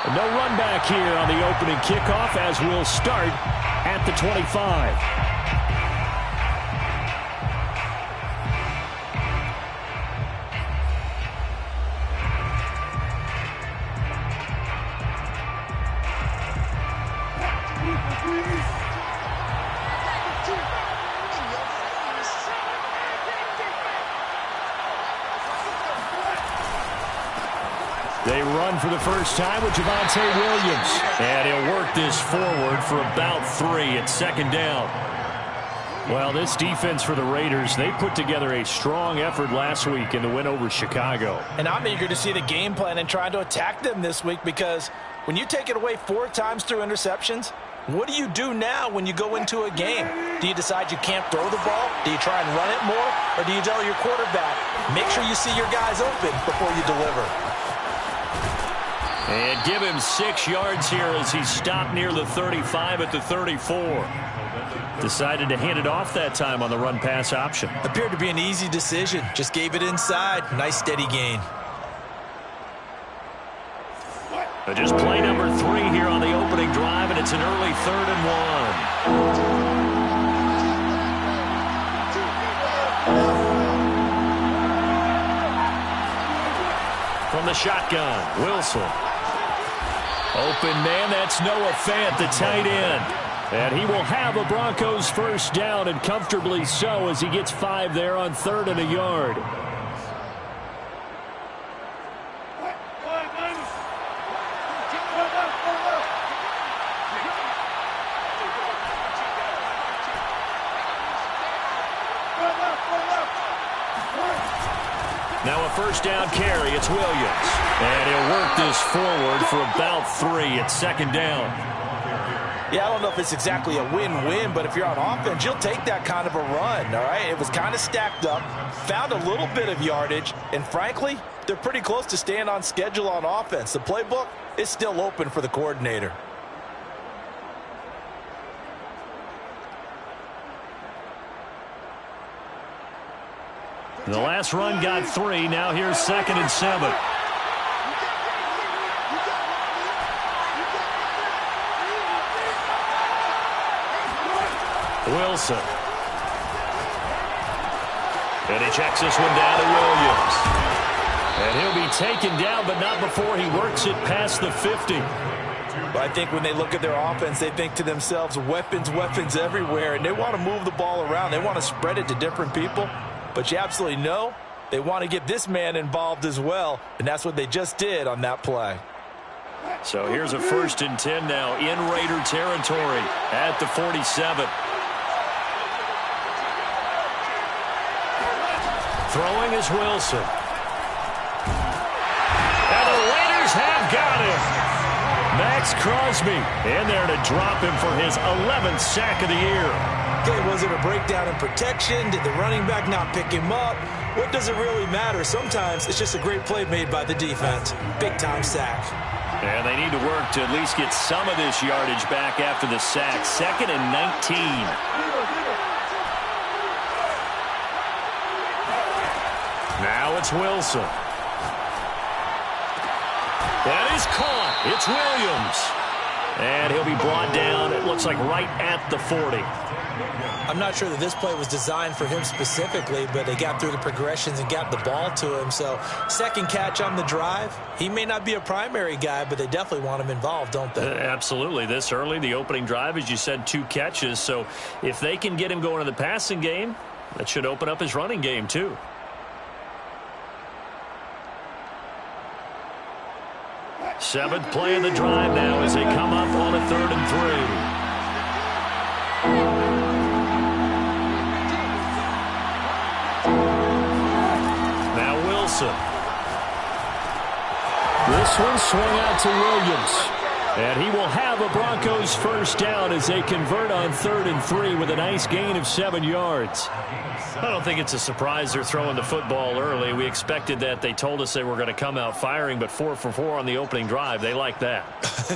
No run back here on the opening kickoff as we'll start at the 25. They run for the first time with Javonte Williams. And he'll work this forward for about 3 at second down. Well, this defense for the Raiders, they put together a strong effort last week in the win over Chicago. And I'm eager to see the game plan and try to attack them this week, because when you take it away 4 times through interceptions, what do you do now when you go into a game? Do you decide you can't throw the ball? Do you try and run it more? Or do you tell your quarterback, make sure you see your guys open before you deliver? And give him 6 yards here as he stopped near the 35 at the 34. Decided to hand it off that time on the run-pass option. Appeared to be an easy decision. Just gave it inside. Nice steady gain. But just play number 3 here on the opening drive, and it's an early 3rd and 1. From the shotgun, Wilson. Open man, that's Noah Fant, the tight end. And he will have a Broncos first down, and comfortably so, as he gets 5 there on 3rd and a yard. Now a first down carry, it's Williams. And he'll work this forward for about 3 at second down. Yeah, I don't know if it's exactly a win-win, but if you're on offense, you'll take that kind of a run, all right? It was kind of stacked up, found a little bit of yardage, and frankly, they're pretty close to staying on schedule on offense. The playbook is still open for the coordinator. The last run got 3. Now here's 2nd and 7. Wilson. And he checks this one down to Williams. And he'll be taken down, but not before he works it past the 50. But I think when they look at their offense, they think to themselves, weapons, weapons everywhere, and they want to move the ball around. They want to spread it to different people. But you absolutely know they want to get this man involved as well, and that's what they just did on that play. So here's a 1st and 10 now in Raider territory at the 47. Throwing is Wilson. And the Raiders have got him. Max Crosby in there to drop him for his 11th sack of the year. Okay, was it a breakdown in protection? Did the running back not pick him up? What does it really matter? Sometimes it's just a great play made by the defense. Big-time sack. And they need to work to at least get some of this yardage back after the sack. 2nd and 19. Now it's Wilson. That is caught. It's Williams. And he'll be brought down, it looks like, right at the 40. I'm not sure that this play was designed for him specifically, but they got through the progressions and got the ball to him. So, 2nd catch on the drive. He may not be a primary guy, but they definitely want him involved, don't they? Absolutely. This early, the opening drive, as you said, 2 catches. So, if they can get him going in the passing game, that should open up his running game, too. Seventh play of the drive now as they come up on a 3rd and 3. Now Wilson. This one swung out to Williams. And he will have a Broncos first down as they convert on 3rd and 3 with a nice gain of 7 yards. I don't think it's a surprise they're throwing the football early. We expected that. They told us they were going to come out firing, but 4 for 4 on the opening drive. They like that.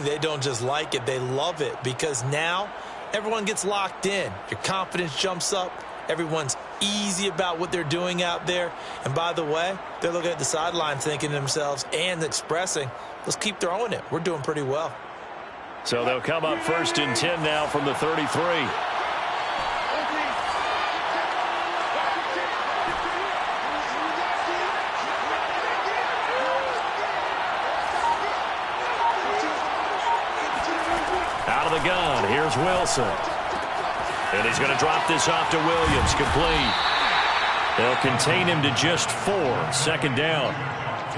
They don't just like it. They love it, because now everyone gets locked in. Your confidence jumps up. Everyone's easy about what they're doing out there. And by the way, they're looking at the sideline thinking to themselves and expressing, let's keep throwing it. We're doing pretty well. So they'll come up 1st and 10 now from the 33. Out of the gun, here's Wilson. And he's going to drop this off to Williams, complete. They'll contain him to just 4, 2nd down.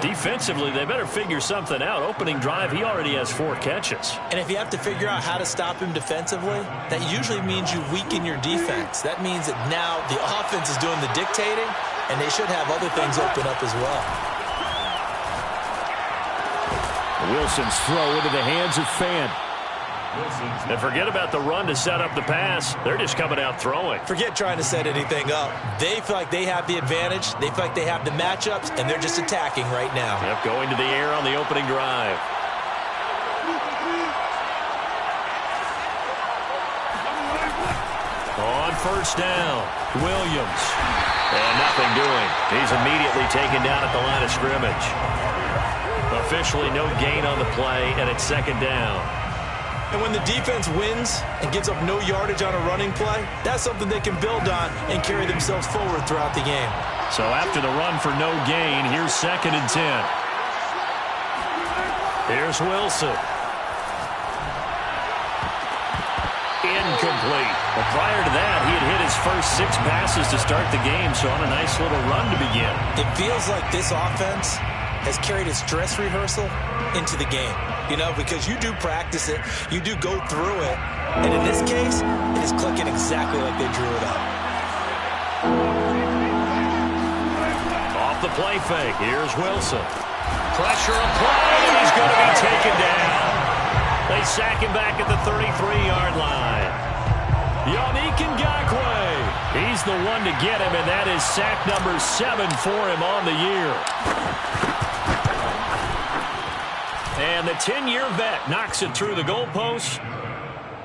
Defensively, they better figure something out. Opening drive, he already has 4 catches. And if you have to figure out how to stop him defensively, that usually means you weaken your defense. That means that now the offense is doing the dictating, and they should have other things open up as well. Wilson's throw into the hands of Fant. And forget about the run to set up the pass. They're just coming out throwing. Forget trying to set anything up. They feel like they have the advantage. They feel like they have the matchups, and they're just attacking right now. Yep, going to the air on the opening drive. On 1st down, Williams. And nothing doing. He's immediately taken down at the line of scrimmage. Officially no gain on the play, and it's 2nd down. And when the defense wins and gives up no yardage on a running play, that's something they can build on and carry themselves forward throughout the game. So after the run for no gain, here's 2nd and 10. Here's Wilson. Incomplete. But prior to that, he had hit his first 6 passes to start the game, so on a nice little run to begin. It feels like this offense has carried its dress rehearsal into the game. You know, because you do practice it, you do go through it, and in this case, it is clicking exactly like they drew it up. Off the play fake, here's Wilson. Pressure applied, and he's going to be taken down. They sack him back at the 33-yard line. Yannick Ngakoue, he's the one to get him, and that is sack number 7 for him on the year. And the 10-year vet knocks it through the goalpost.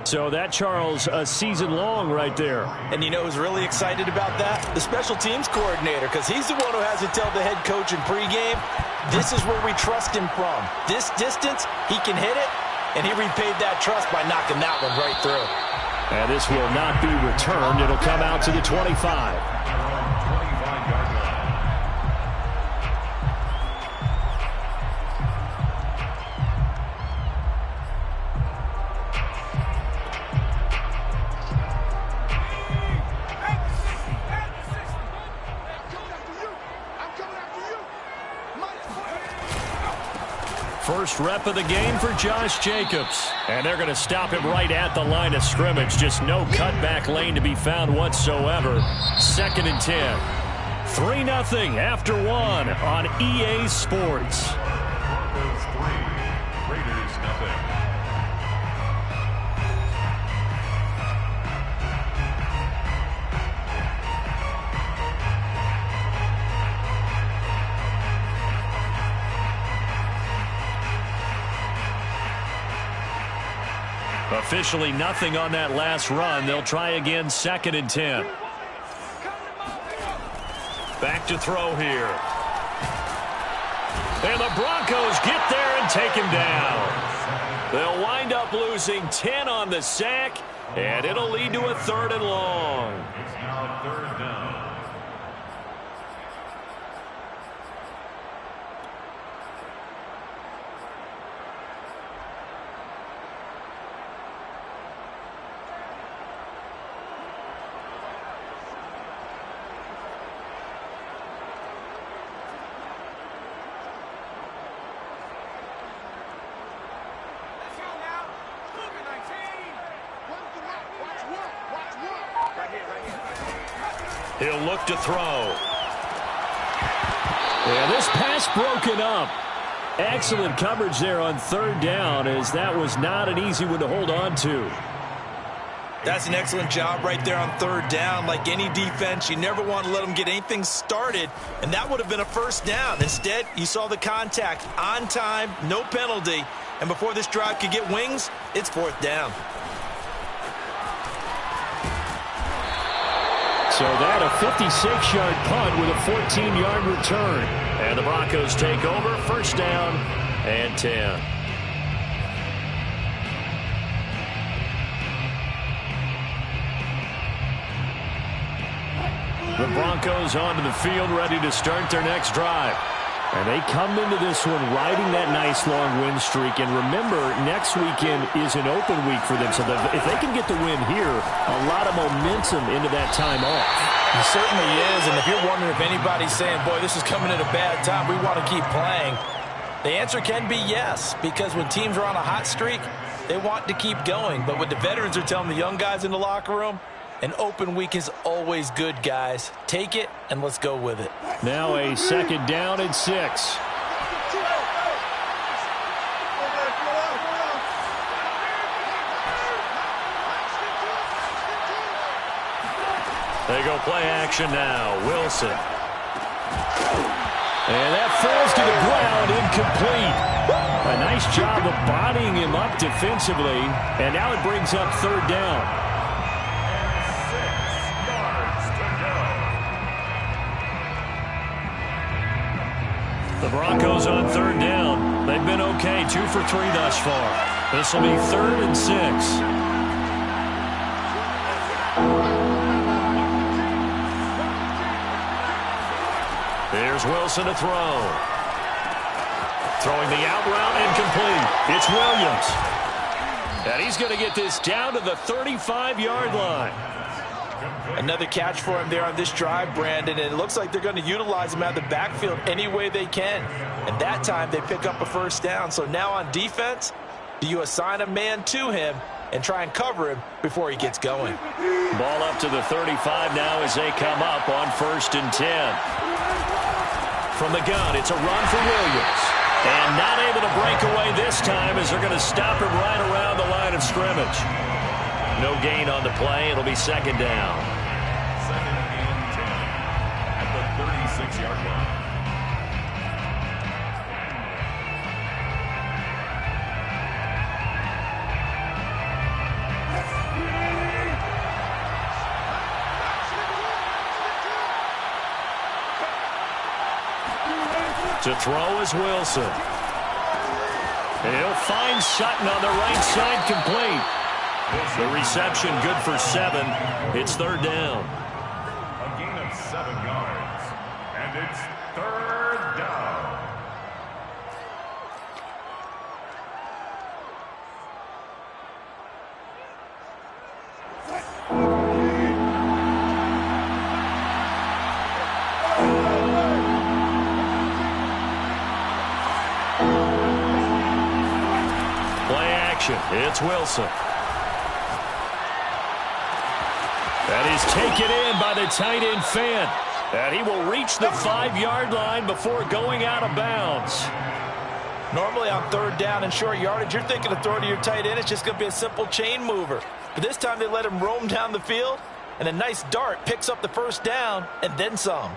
So that, Charles, a season long right there. And you know who's really excited about that? The special teams coordinator, because he's the one who has to tell the head coach in pregame, this is where we trust him from. This distance, he can hit it, and he repaid that trust by knocking that one right through. And this will not be returned. It'll come out to the 25. First rep of the game for Josh Jacobs. And they're going to stop him right at the line of scrimmage. Just no cutback lane to be found whatsoever. 2nd and 10. 3-0 after 1 on EA Sports. Broncos 3, Raiders 0. Officially nothing on that last run. They'll try again, 2nd and 10. Back to throw here. And the Broncos get there and take him down. They'll wind up losing 10 on the sack, and it'll lead to a 3rd and long. It's now 3rd down. He'll look to throw. Yeah, this pass broken up. Excellent coverage there on 3rd down, as that was not an easy one to hold on to. That's an excellent job right there on 3rd down. Like any defense, you never want to let them get anything started, and that would have been a 1st down. Instead, you saw the contact on time, no penalty, and before this drive could get wings, it's 4th down. So that a 56-yard punt with a 14-yard return. And the Broncos take over, 1st down and 10. The Broncos onto the field, ready to start their next drive. And they come into this one riding that nice long win streak. And remember, next weekend is an open week for them. So if they can get the win here, a lot of momentum into that time off. It certainly is. And if you're wondering if anybody's saying, boy, this is coming at a bad time, we want to keep playing, the answer can be yes. Because when teams are on a hot streak, they want to keep going. But what the veterans are telling the young guys in the locker room, an open week is always good, guys. Take it, and let's go with it. Now a second down and 6. They go play action now. Wilson. And that falls to the ground, incomplete. A nice job of bodying him up defensively. And now it brings up third down. The Broncos on third down. They've been okay, 2 for 3 thus far. This will be 3rd and 6. Here's Wilson to throw. Throwing the out route, incomplete. It's Williams. And he's going to get this down to the 35-yard line. Another catch for him there on this drive, Brandon, and it looks like they're going to utilize him out of the backfield any way they can. And that time they pick up a first down. So now on defense, do you assign a man to him and try and cover him before he gets going? Ball up to the 35 now as they come up on 1st and 10. From the gun, it's a run for Williams. And not able to break away this time as they're going to stop him right around the line of scrimmage. No gain on the play. It'll be second down. 2nd and 10 at the 36-yard line. To throw is Wilson. He'll find Sutton on the right side, complete. The reception good for 7. It's third down. A gain of 7 yards. And it's third down. Play action. It's Wilson. That is taken in by the tight end Fant. And he will reach the 5-yard line before going out of bounds. Normally on third down and short yardage, you're thinking of throwing to your tight end. It's just going to be a simple chain mover. But this time they let him roam down the field, and a nice dart picks up the first down and then some.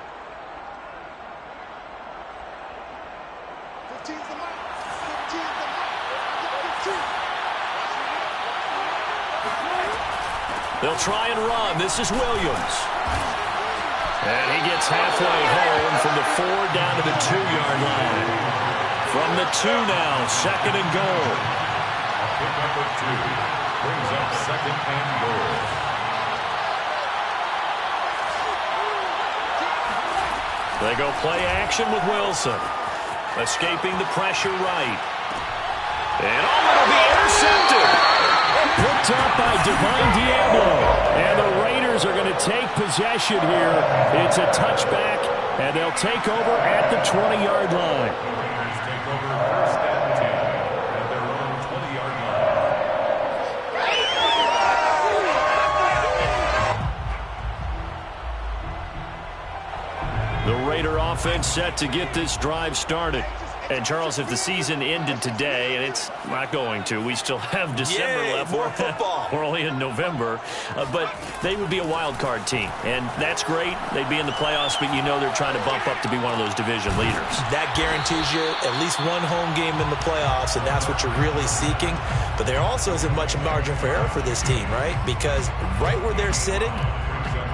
They'll try and run. This is Williams. And he gets halfway home from the 4 down to the 2-yard line. From the 2 now, 2nd and goal. A pickup of 2 brings up 2nd and goal. They go play action with Wilson. Escaping the pressure right. And it'll be intercepted. Picked up by Divine Diablo. And the Raiders are going to take possession here. It's a touchback, and they'll take over at the 20-yard line. Raiders take over 1st and 10 at their own 20-yard line. The Raider offense set to get this drive started. And, Charles, if the season ended today, and it's not going to, we still have December left. More football. We're only in November. But they would be a wild card team. And that's great. They'd be in the playoffs, but you know they're trying to bump up to be one of those division leaders. That guarantees you at least one home game in the playoffs, and that's what you're really seeking. But there also isn't much margin for error for this team, right? Because right where they're sitting,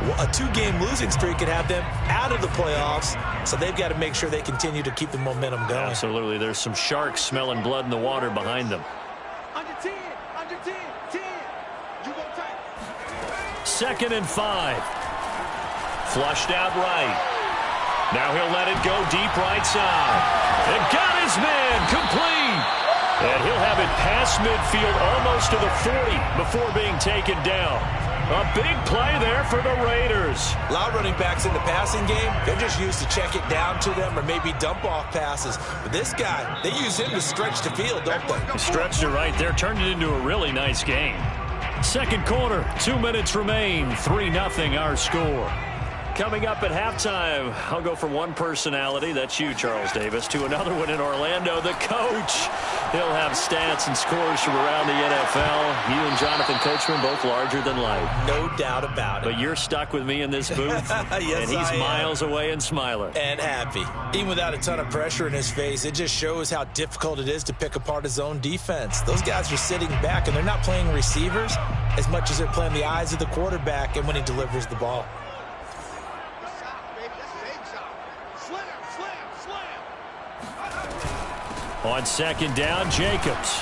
A 2-game losing streak could have them out of the playoffs, so they've got to make sure they continue to keep the momentum going. Absolutely. There's some sharks smelling blood in the water behind them. Under 10, 10. You go tight. 2nd and 5. Flushed out right. Now he'll let it go deep right side. And got his man complete. And he'll have it past midfield almost to the 40 before being taken down. A big play there for the Raiders. A lot of running backs in the passing game, they're just used to check it down to them or maybe dump off passes. But this guy, they use him to stretch the field, don't they? He stretched it right there, turned it into a really nice game. 2nd quarter, 2 minutes remain, 3-0 our score. Coming up at halftime, I'll go from one personality, that's you, Charles Davis, to another one in Orlando, the coach. He'll have stats and scores from around the NFL. You and Jonathan Coachman, both larger than life. No doubt about it. But you're stuck with me in this booth, yes, and he's miles away and smiling. And happy. Even without a ton of pressure in his face, it just shows how difficult it is to pick apart his own defense. Those guys are sitting back, and they're not playing receivers as much as they're playing the eyes of the quarterback and when he delivers the ball. On 2nd down, Jacobs.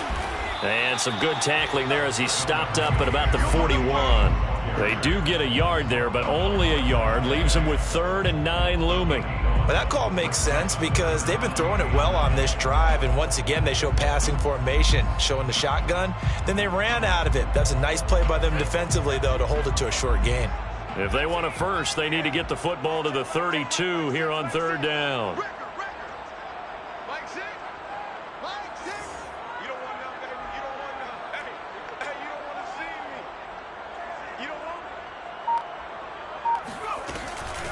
And some good tackling there as he stopped up at about the 41. They do get a yard there, but only a yard. Leaves them with 3rd and 9 looming. Well, that call makes sense because they've been throwing it well on this drive, and once again they show passing formation, showing the shotgun. Then they ran out of it. That's a nice play by them defensively, though, to hold it to a short gain. If they want a first, they need to get the football to the 32 here on 3rd down.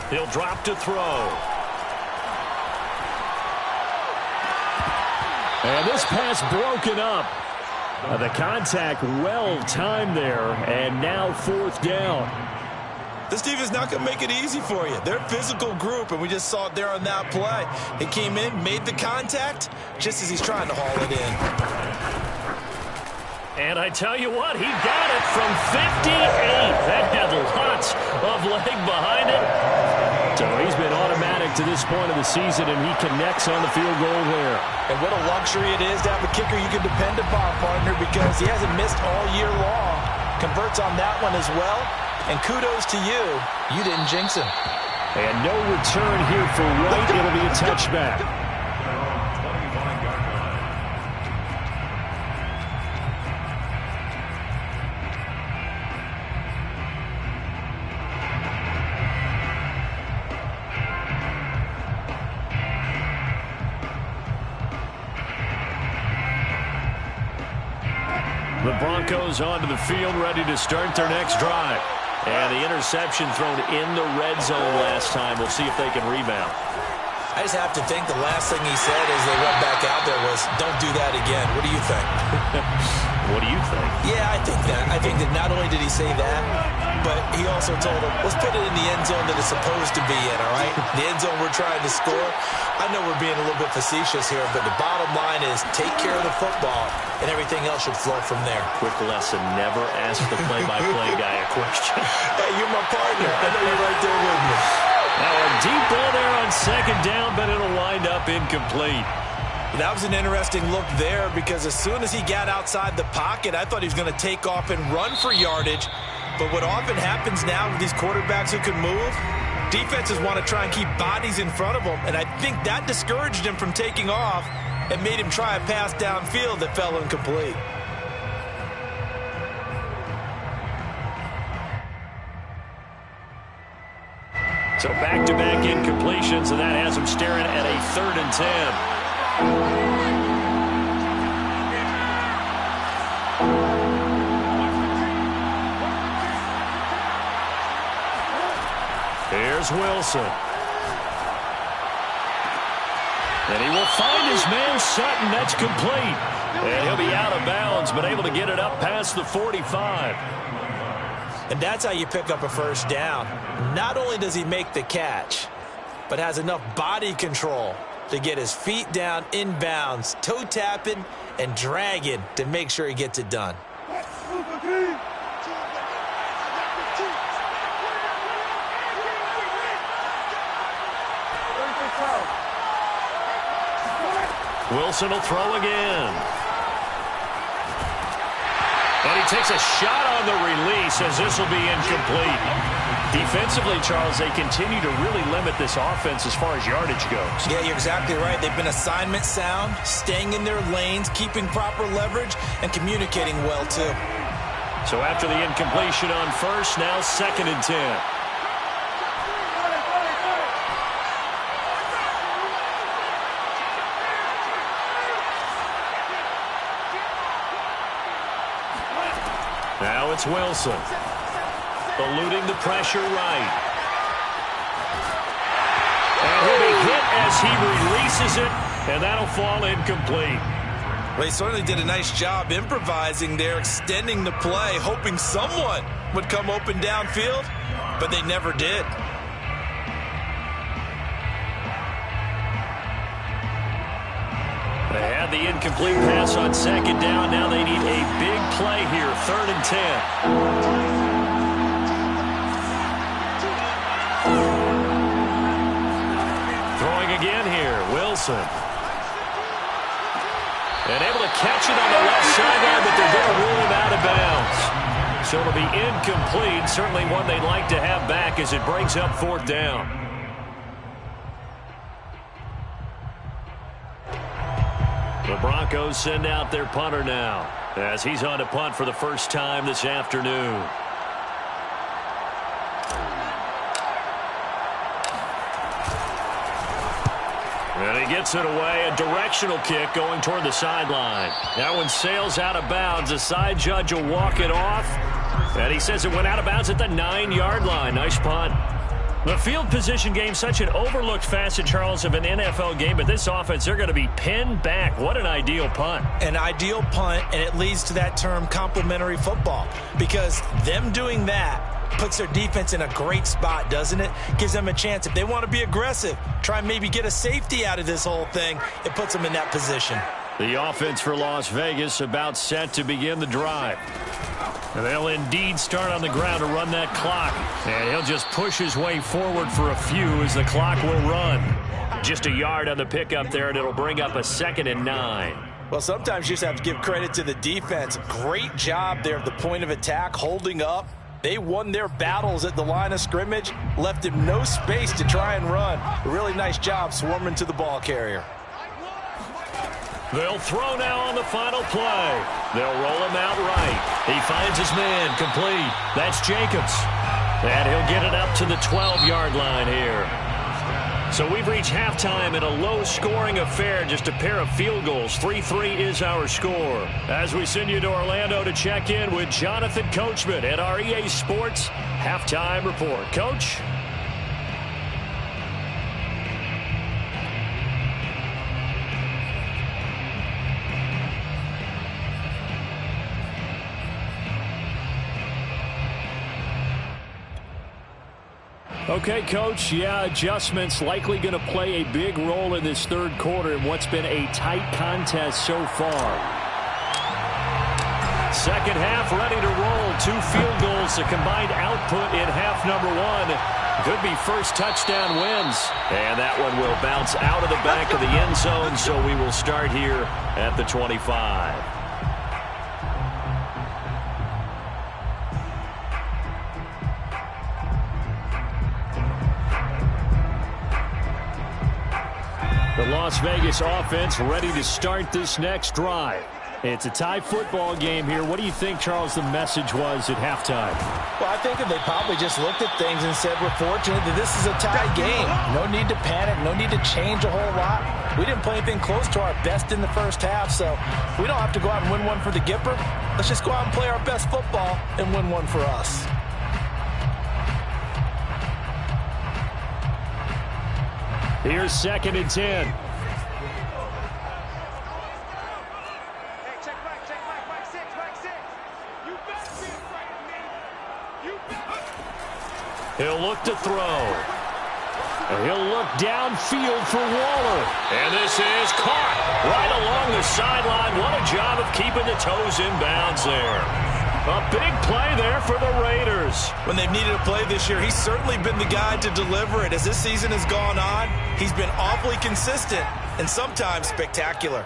He'll drop to throw. And this pass broken up. The contact well timed there, and now 4th down. This team is not going to make it easy for you. They're a physical group, and we just saw it there on that play. He came in, made the contact, just as he's trying to haul it in. And I tell you what, he got it from 58. That had lots of leg behind it. So he's been automatic to this point of the season, and he connects on the field goal there. And what a luxury it is to have a kicker you can depend upon, partner, because he hasn't missed all year long. Converts on that one as well. And kudos to you. You didn't jinx him. And no return here for Wright. It'll be a touchback. The Broncos onto the field, ready to start their next drive. And the interception thrown in the red zone last time. We'll see if they can rebound. I just have to think the last thing he said as they went back out there was, don't do that again. What do you think? What do you think? Yeah, I think that. I think that not only did he say that, but he also told him, let's put it in the end zone that it's supposed to be in, all right? The end zone we're trying to score. I know we're being a little bit facetious here, but the bottom line is take care of the football, and everything else should flow from there. Quick lesson, never ask the play-by-play guy a question. Hey, you're my partner. I know you're right there with me. Now a deep ball there on 2nd down, but it'll wind up incomplete. That was an interesting look there because as soon as he got outside the pocket, I thought he was going to take off and run for yardage. But what often happens now with these quarterbacks who can move, defenses want to try and keep bodies in front of them, and I think that discouraged him from taking off and made him try a pass downfield that fell incomplete. So back-to-back incompletions, and that has him staring at a 3rd and 10. Here's Wilson. And he will find his man Sutton. That's complete. And he'll be out of bounds, but able to get it up past the 45. And that's how you pick up a first down. Not only does he make the catch, but has enough body control to get his feet down inbounds, toe tapping and dragging to make sure he gets it done. Wilson will throw again. And he takes a shot on the release as this will be incomplete. Defensively, Charles, they continue to really limit this offense as far as yardage goes. Yeah, you're exactly right. They've been assignment sound, staying in their lanes, keeping proper leverage, and communicating well, too. So after the incompletion on first, now 2nd and 10. Now it's Wilson. Eluding the pressure right. And he'll be hit as he releases it, and that'll fall incomplete. Well, he certainly did a nice job improvising there, extending the play, hoping someone would come open downfield, but they never did. They had the incomplete pass on 2nd down. Now they need a big play here, 3rd and 10. Throwing again here, Wilson. And able to catch it on the left sideline, but they're going to rule him out of bounds. So it'll be incomplete, certainly one they'd like to have back as it brings up 4th down. The Broncos send out their punter now as he's on to punt for the first time this afternoon. And he gets it away, a directional kick going toward the sideline. That one sails out of bounds. The side judge will walk it off. And he says it went out of bounds at the 9-yard line. Nice punt. The field position game, such an overlooked facet, Charles, of an NFL game, but this offense, they're going to be pinned back. What an ideal punt. An ideal punt, and it leads to that term complementary football, because them doing that puts their defense in a great spot, doesn't it? Gives them a chance. If they want to be aggressive, try and maybe get a safety out of this whole thing, it puts them in that position. The offense for Las Vegas about set to begin the drive. And they'll indeed start on the ground to run that clock. And he'll just push his way forward for a few as the clock will run. Just a yard on the pickup there, and it'll bring up a 2nd and 9. Well, sometimes you just have to give credit to the defense. Great job there at the point of attack, holding up. They won their battles at the line of scrimmage, left him no space to try and run. A really nice job swarming to the ball carrier. They'll throw now on the final play. They'll roll him out right. He finds his man, complete. That's Jacobs. And he'll get it up to the 12-yard line here. So we've reached halftime in a low-scoring affair, just a pair of field goals. 3-3 is our score. As we send you to Orlando to check in with Jonathan Coachman at our EA Sports Halftime Report. Coach? Okay, Coach, yeah, adjustments likely going to play a big role in this third quarter in what's been a tight contest so far. Second half ready to roll. 2 field goals, the combined output in half number 1. Could be first touchdown wins. And that one will bounce out of the back of the end zone, so we will start here at the 25. The Las Vegas offense ready to start this next drive. It's a tie football game here. What do you think, Charles, the message was at halftime? Well, I think that they probably just looked at things and said, we're fortunate that this is a tie game. No need to panic. No need to change a whole lot. We didn't play anything close to our best in the first half, so we don't have to go out and win one for the Gipper. Let's just go out and play our best football and win one for us. Here's 2nd and 10. He'll look to throw. And he'll look downfield for Waller. And this is caught right along the sideline. What a job of keeping the toes in bounds there. A big play there for the Raiders. When they've needed a play this year, he's certainly been the guy to deliver it. As this season has gone on, he's been awfully consistent and sometimes spectacular.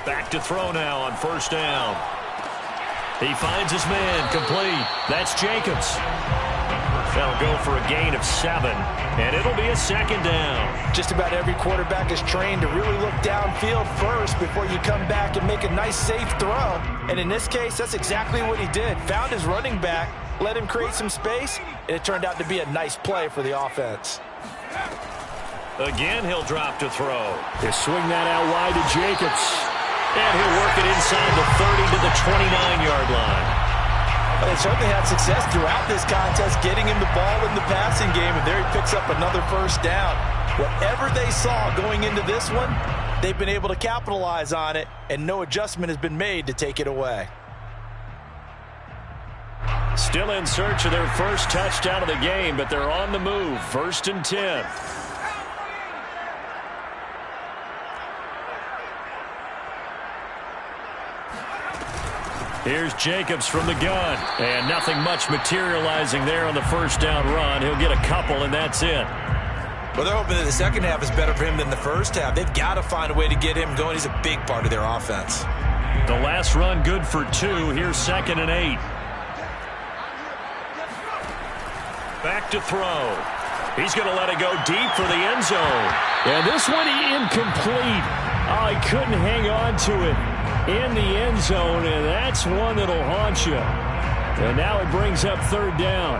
Back to throw now on first down. He finds his man, complete. That's Jacobs. They'll go for a gain of 7, and it'll be a second down. Just about every quarterback is trained to really look downfield first before you come back and make a nice, safe throw. And in this case, that's exactly what he did. Found his running back, let him create some space, and it turned out to be a nice play for the offense. Again, he'll drop to throw. He'll swing that out wide to Jacobs. And he'll work it inside the 30 to the 29-yard line. They certainly had success throughout this contest, getting him the ball in the passing game, and there he picks up another first down. Whatever they saw going into this one, they've been able to capitalize on it, and no adjustment has been made to take it away. Still in search of their first touchdown of the game, but they're on the move. 1st and 10. Here's Jacobs from the gun. And nothing much materializing there on the first down run. He'll get a couple, and that's it. Well, they're hoping that the second half is better for him than the first half. They've got to find a way to get him going. He's a big part of their offense. The last run good for 2. Here's 2nd and 8. Back to throw. He's going to let it go deep for the end zone. And this one incomplete. Oh, he couldn't hang on to it in the end zone, and that's one that'll haunt you. And now it brings up 3rd down.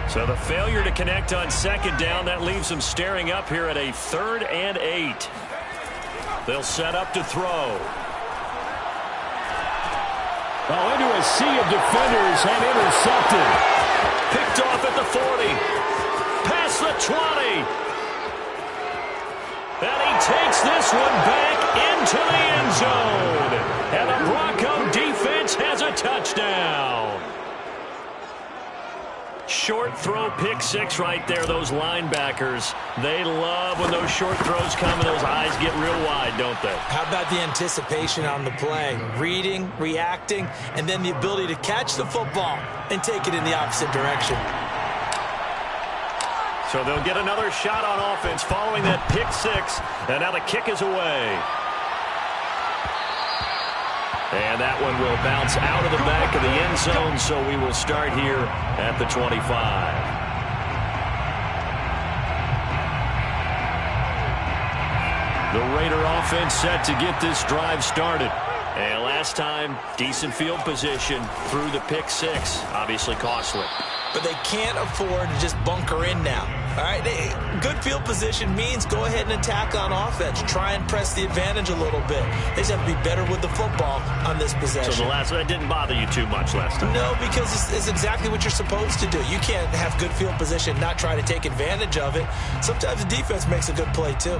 So the failure to connect on 2nd down, that leaves them staring up here at a 3rd and 8. They'll set up to throw. Oh, into a sea of defenders and intercepted. Picked off at the 40. Past the 20. And he takes this one back into the end zone. And the Bronco defense has a touchdown. Short throw, pick 6 right there. Those linebackers, they love when those short throws come and those eyes get real wide, don't they? How about the anticipation on the play? Reading, reacting, and then the ability to catch the football and take it in the opposite direction. So they'll get another shot on offense following that pick 6, and now the kick is away. And that one will bounce out of the back of the end zone, so we will start here at the 25. The Raider offense set to get this drive started. And last time, decent field position through the pick 6. Obviously costly. But they can't afford to just bunker in now. All right, good field position means go ahead and attack on offense. Try and press the advantage a little bit. They just have to be better with the football on this possession. So that didn't bother you too much last time? No, because it's exactly what you're supposed to do. You can't have good field position, not try to take advantage of it. Sometimes the defense makes a good play too.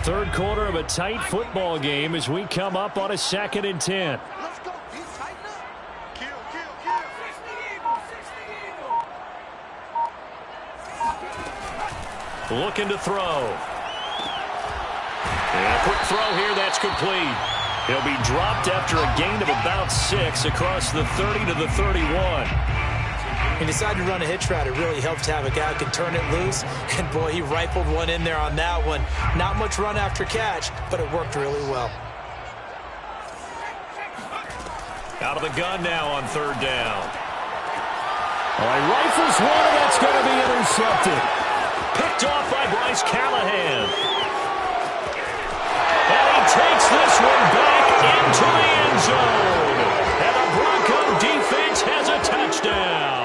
Third quarter of a tight football game as we come up on a 2nd and 10. Let's go. Tighten up. Kill. Looking to throw. And a quick throw here, that's complete. He'll be dropped after a gain of about 6 across the 30 to the 31. He decided to run a hitch route. It really helped to have a guy who can turn it loose. And, boy, he rifled one in there on that one. Not much run after catch, but it worked really well. Out of the gun now on 3rd down. Oh, he rifles one, and that's going to be intercepted. Picked off by Bryce Callahan. And he takes this one back into the end zone. And the Bronco defense has a touchdown.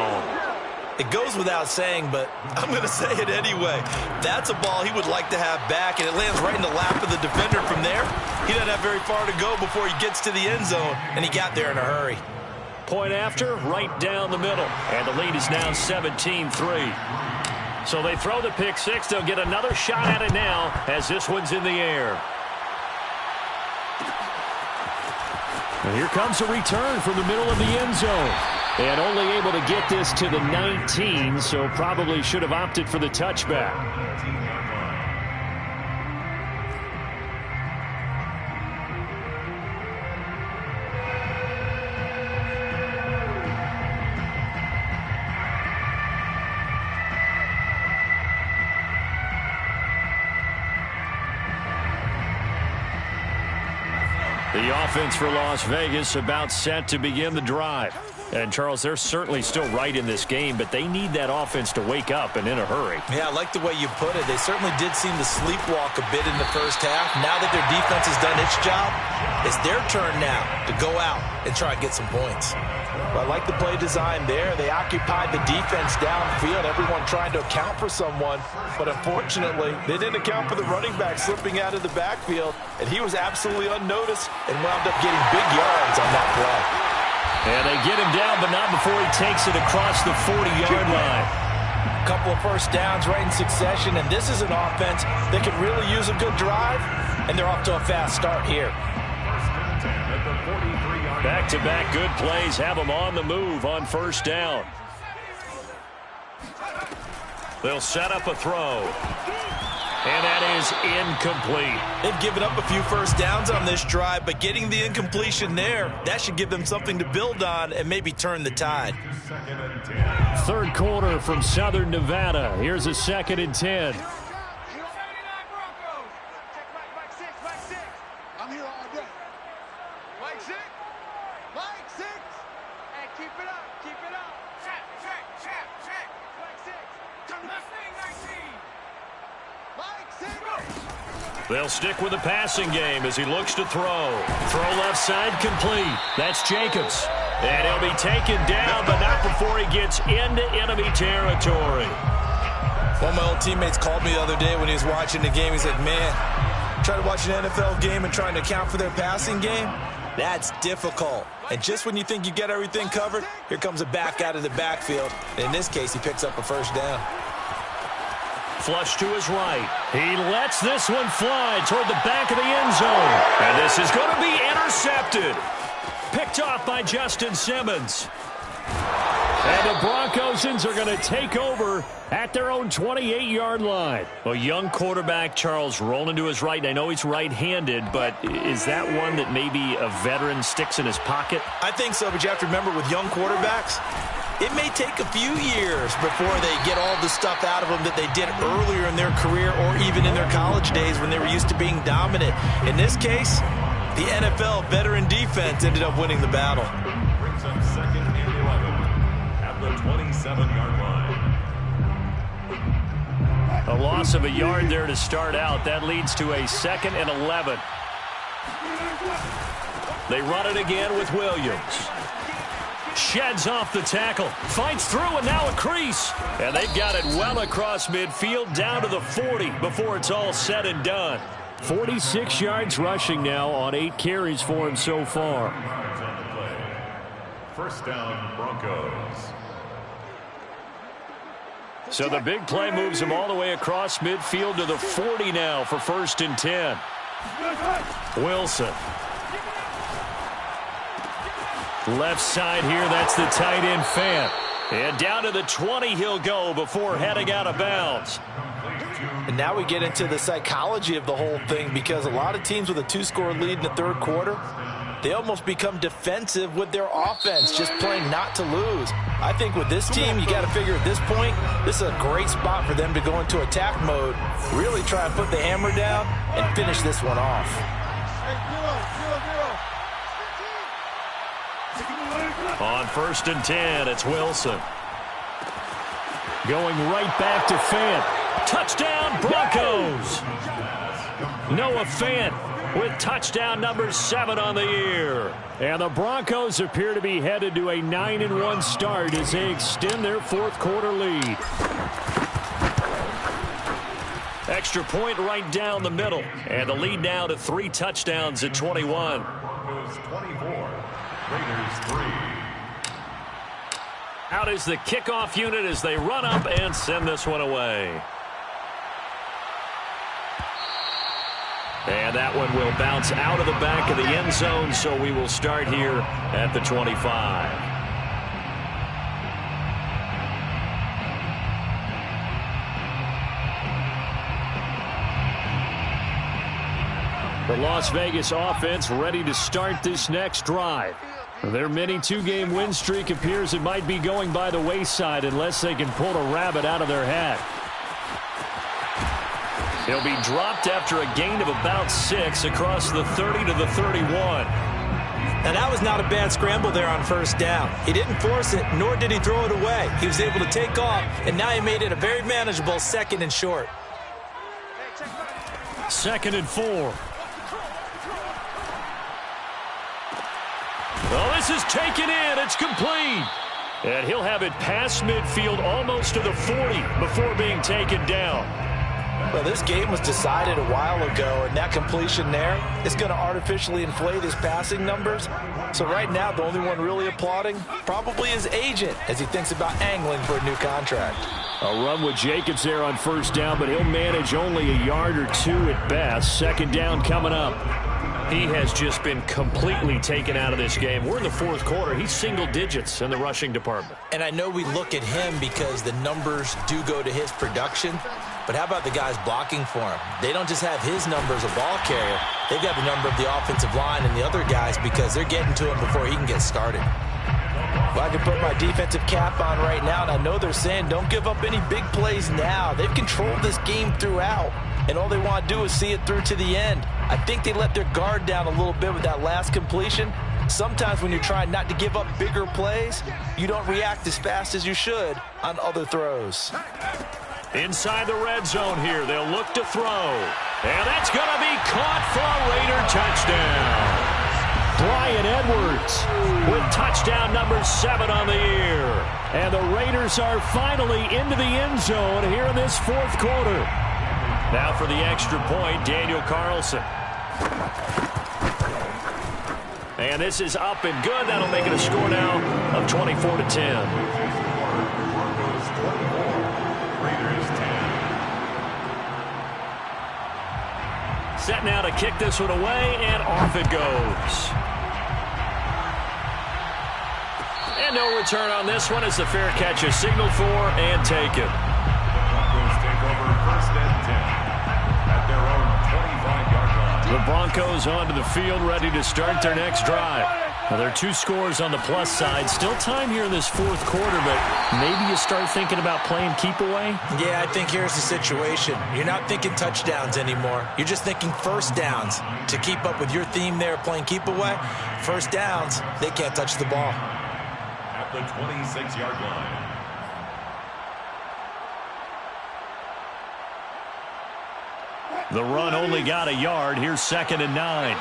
It goes without saying, but I'm going to say it anyway. That's a ball he would like to have back, and it lands right in the lap of the defender from there. He doesn't have very far to go before he gets to the end zone, and he got there in a hurry. Point after, right down the middle. And the lead is now 17-3. So they throw the pick six. They'll get another shot at it now as this one's in the air. And here comes a return from the middle of the end zone. And only able to get this to the 19, so probably should have opted for the touchback. The offense for Las Vegas about set to begin the drive. And, Charles, they're certainly still right in this game, but they need that offense to wake up and in a hurry. Yeah, I like the way you put it. They certainly did seem to sleepwalk a bit in the first half. Now that their defense has done its job, it's their turn now to go out and try and get some points. But I like the play design there. They occupied the defense downfield, everyone trying to account for someone. But unfortunately, they didn't account for the running back slipping out of the backfield, and he was absolutely unnoticed and wound up getting big yards on that play. And they get him down, but not before he takes it across the 40-yard line. A couple of first downs right in succession, and this is an offense that could really use a good drive, and they're off to a fast start here. Back-to-back good plays have them on the move on first down. They'll set up a throw. And that is incomplete. They've given up a few first downs on this drive, but getting the incompletion there, that should give them something to build on and maybe turn the tide. Third quarter from Southern Nevada. Here's a 2nd and 10. I'm here all day. Mike 6. Mike 6. Hey, keep it up. Keep it up. Check. Mike 6. Come on. 19. They'll stick with the passing game as he looks to throw. Throw left side complete. That's Jacobs. And he'll be taken down, but not before he gets into enemy territory. One of my old teammates called me the other day when he was watching the game. He's like, man, trying to watch an NFL game and trying to account for their passing game? That's difficult. And just when you think you get everything covered, here comes a back out of the backfield. And in this case, he picks up a first down. Flush to his right. He lets this one fly toward the back of the end zone. And this is going to be intercepted. Picked off by Justin Simmons. And the Broncosans are going to take over at their own 28-yard line. A young quarterback, Charles, rolling to his right. And I know he's right-handed, but is that one that maybe a veteran sticks in his pocket? I think so, but you have to remember with young quarterbacks, it may take a few years before they get all the stuff out of them that they did earlier in their career or even in their college days when they were used to being dominant. In this case, the NFL veteran defense ended up winning the battle. Brings up 2nd and 11 at the 27-yard line. A loss of a yard there to start out. That leads to a 2nd and 11. They run it again with Williams. Sheds off the tackle, fights through, and now a crease. And they've got it well across midfield, down to the 40 before it's all said and done. 46 yards rushing now on 8 carries for him so far. First down, Broncos. So the big play moves him all the way across midfield to the 40 now for 1st and 10. Wilson. Left side here, that's the tight end Fant. And down to the 20 he'll go before heading out of bounds. And now we get into the psychology of the whole thing, because a lot of teams with a 2-score lead in the third quarter, they almost become defensive with their offense, just playing not to lose. I think with this team, you got to figure at this point, this is a great spot for them to go into attack mode, really try and put the hammer down and finish this one off. On 1st and 10, it's Wilson. Going right back to Fant. Touchdown, Broncos! Noah Fant with touchdown number 7 on the year. And the Broncos appear to be headed to a 9-1 start as they extend their 4th quarter lead. Extra point right down the middle. And the lead now to 3 touchdowns at 21. Broncos 24, Raiders 3. Out is the kickoff unit as they run up and send this one away. And that one will bounce out of the back of the end zone, so we will start here at the 25. The Las Vegas offense ready to start this next drive. Their mini 2-game win streak appears it might be going by the wayside unless they can pull a rabbit out of their hat. He'll be dropped after a gain of about 6 across the 30 to the 31. Now, that was not a bad scramble there on first down. He didn't force it, nor did he throw it away. He was able to take off, and now he made it a very manageable 2nd and short. 2nd and 4. Oh, this is taken in. It's complete. And he'll have it past midfield almost to the 40 before being taken down. Well, this game was decided a while ago, and that completion there is going to artificially inflate his passing numbers. So right now, the only one really applauding probably his agent as he thinks about angling for a new contract. A run with Jacobs there on first down, but he'll manage only a yard or 2 at best. 2nd down coming up. He has just been completely taken out of this game. We're in the 4th quarter. He's single digits in the rushing department. And I know we look at him because the numbers do go to his production. But how about the guys blocking for him? They don't just have his number as a ball carrier. They've got the number of the offensive line and the other guys because they're getting to him before he can get started. Well, I can put my defensive cap on right now, and I know they're saying don't give up any big plays now. They've controlled this game throughout, and all they want to do is see it through to the end. I think they let their guard down a little bit with that last completion. Sometimes when you're trying not to give up bigger plays, you don't react as fast as you should on other throws. Inside the red zone here, they'll look to throw. And that's going to be caught for a Raider touchdown. Bryan Edwards with touchdown number 7 on the year. And the Raiders are finally into the end zone here in this 4th quarter. Now for the extra point, Daniel Carlson. And this is up and good. That'll make it a score now of 24-10. Set now to kick this one away, and off it goes. And no return on this one as the fair catch is signaled for and taken. Broncos take over 1st and 10 at their own 25-yard line. The Broncos onto the field, ready to start their next drive. Well, there are 2 scores on the plus side. Still time here in this 4th quarter, but maybe you start thinking about playing keep away? Yeah, I think here's the situation. You're not thinking touchdowns anymore. You're just thinking first downs. To keep up with your theme there, playing keep away, first downs, they can't touch the ball. At the 26-yard line. The run only got a yard. Here's 2nd and 9.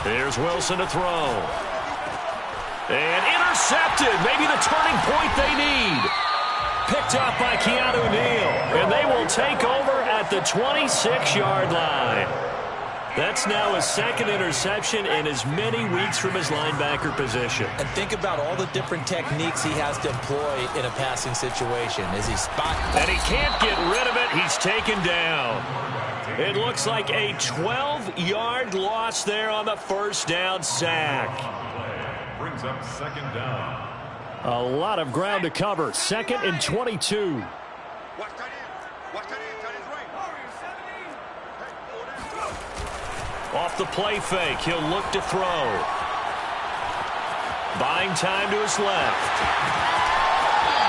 Here's Wilson to throw. And intercepted. Maybe the turning point they need. Picked up by Keanu Neal. And they will take over at the 26-yard line. That's now his 2nd interception in as many weeks from his linebacker position. And think about all the different techniques he has to employ in a passing situation. Is he spot? And he can't get rid of it. He's taken down. It looks like a 12-yard loss there on the first down sack. Brings up 2nd down. A lot of ground to cover. 2nd and 22. Off the play fake, he'll look to throw. Buying time to his left.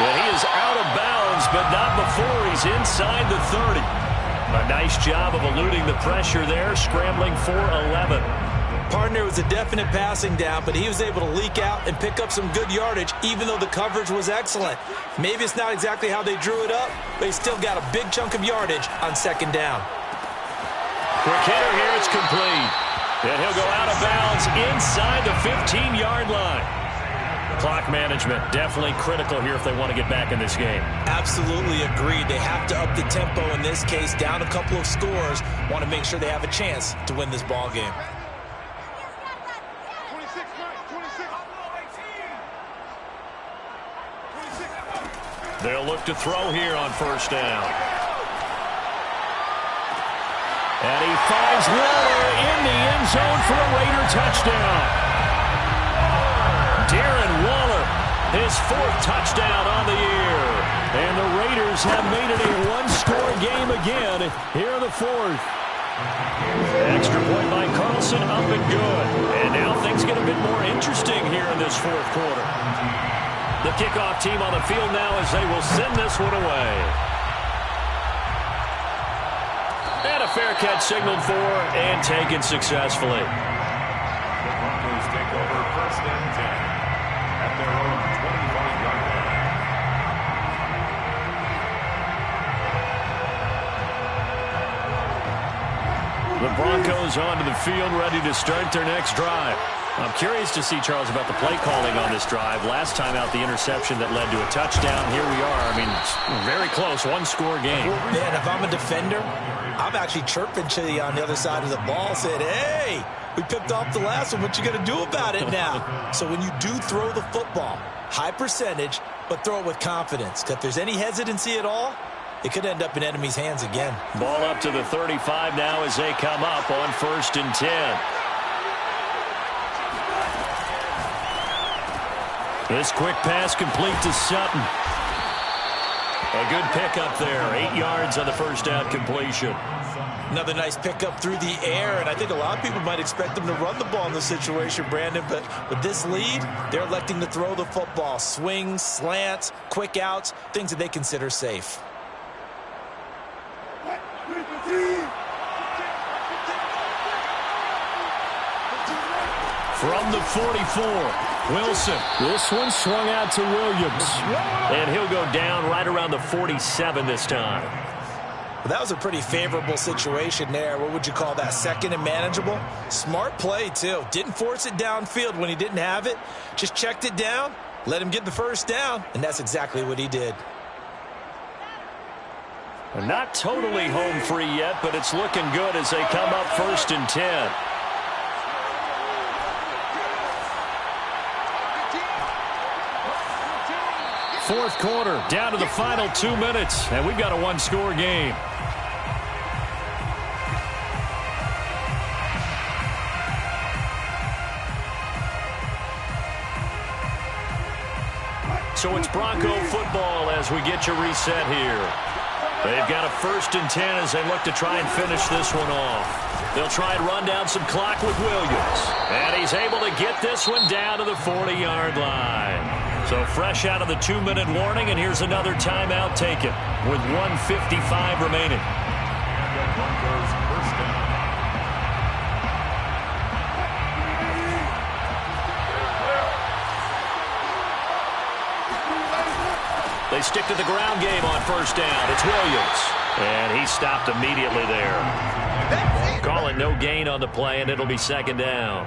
And he is out of bounds, but not before he's inside the 30. A nice job of eluding the pressure there, scrambling for 11. Partner was a definite passing down, but he was able to leak out and pick up some good yardage, even though the coverage was excellent. Maybe it's not exactly how they drew it up, but he still got a big chunk of yardage on 2nd down. Quick hitter here, it's complete. And he'll go out of bounds inside the 15-yard line. Clock management definitely critical here if they want to get back in this game. Absolutely agreed. They have to up the tempo in this case, down a couple of scores. Want to make sure they have a chance to win this ball game. 26. They'll look to throw here on first down. And he finds Waller in the end zone for a Raider touchdown. Darren Waller, his 4th touchdown on the year. And the Raiders have made it a one-score game again here in the 4th. Extra point by Carlson, up and good. And now things get a bit more interesting here in this 4th quarter. The kickoff team on the field now as they will send this one away. And a fair catch signaled for and taken successfully. The Broncos take over first and 10 at their own 25-yard line. The Broncos onto the field, ready to start their next drive. I'm curious to see, Charles, about the play calling on this drive. Last time out, the interception that led to a touchdown. Here we are. I mean, very close, one-score game. Man, if I'm a defender, I'm actually chirping to you on the other side of the ball, saying, hey, we picked off the last one. What you going to do about it now? So when you do throw the football, high percentage, but throw it with confidence. Because if there's any hesitancy at all, it could end up in enemy's hands again. Ball up to the 35 now as they come up on 1st and 10. This quick pass complete to Sutton. A good pickup there. 8 yards on the first down completion. Another nice pickup through the air, and I think a lot of people might expect them to run the ball in this situation, Brandon, but with this lead, they're electing to throw the football. Swings, slants, quick outs, things that they consider safe. From the 44, Wilson. This one swung out to Williams. And he'll go down right around the 47 this time. Well, that was a pretty favorable situation there. What would you call that? Second and manageable? Smart play, too. Didn't force it downfield when he didn't have it. Just checked it down, let him get the first down, and that's exactly what he did. Not totally home free yet, but it's looking good as they come up 1st and 10. Fourth quarter, down to the final 2 minutes, and we've got a one-score game. So it's Bronco football as we get you reset here. They've got a 1st and 10 as they look to try and finish this one off. They'll try and run down some clock with Williams. And he's able to get this one down to the 40-yard line. So fresh out of the 2-minute warning, and here's another timeout taken with 1:55 remaining. And the Broncos first down. They stick to the ground game on first down. It's Williams. And he stopped immediately there. Calling no gain on the play, and it'll be 2nd down.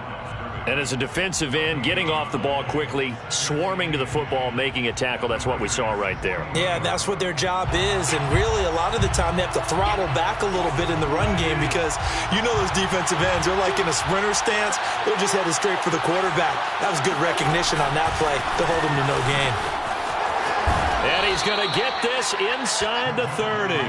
And as a defensive end, getting off the ball quickly, swarming to the football, making a tackle, that's what we saw right there. Yeah, that's what their job is, and really a lot of the time they have to throttle back a little bit in the run game because you know those defensive ends, they're like in a sprinter stance. They're just headed straight for the quarterback. That was good recognition on that play to hold him to no gain. And he's going to get this inside the 30.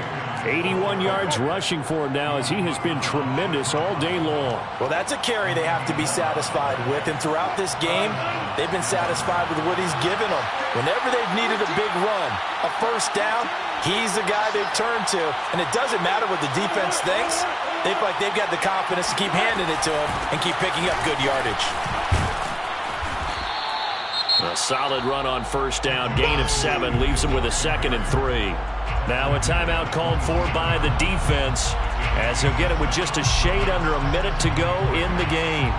81 yards rushing for him now as he has been tremendous all day long. Well, that's a carry they have to be satisfied with. And throughout this game, they've been satisfied with what he's given them. Whenever they've needed a big run, a first down, he's the guy they've turned to. And it doesn't matter what the defense thinks. They feel like they've got the confidence to keep handing it to him and keep picking up good yardage. A solid run on first down. Gain of 7 leaves him with a 2nd and 3. Now a timeout called for by the defense as he'll get it with just a shade under a minute to go in the game.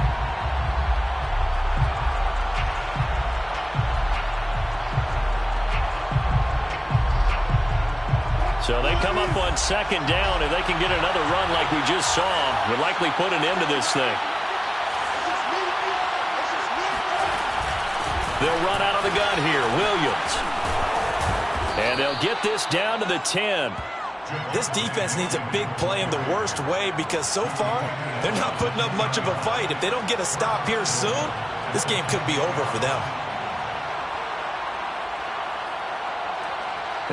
So they come up on 2nd down. If they can get another run like we just saw, would likely put an end to this thing. They'll run out of the gun here. Williams. And they'll get this down to the 10. This defense needs a big play in the worst way because so far, they're not putting up much of a fight. If they don't get a stop here soon, this game could be over for them.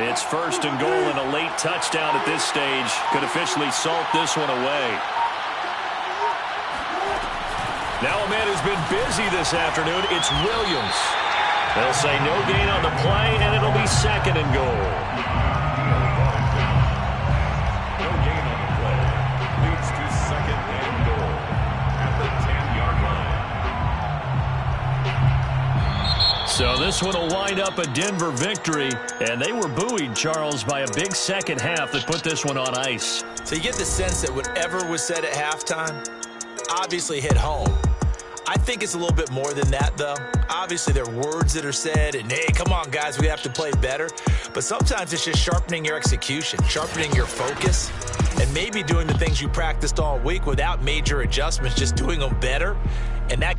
It's first and goal, and a late touchdown at this stage could officially salt this one away. Now a man who's been busy this afternoon, it's Williams. They'll say no gain on the play, and it'll be second and goal. No gain on the play. Leads to second and goal at the 10-yard line. So this one will wind up a Denver victory, and they were buoyed, Charles, by a big second half that put this one on ice. So you get the sense that whatever was said at halftime obviously hit home. I think it's a little bit more than that, though. Obviously, there are words that are said, and, hey, come on, guys, we have to play better. But sometimes it's just sharpening your execution, sharpening your focus, and maybe doing the things you practiced all week without major adjustments, just doing them better. And that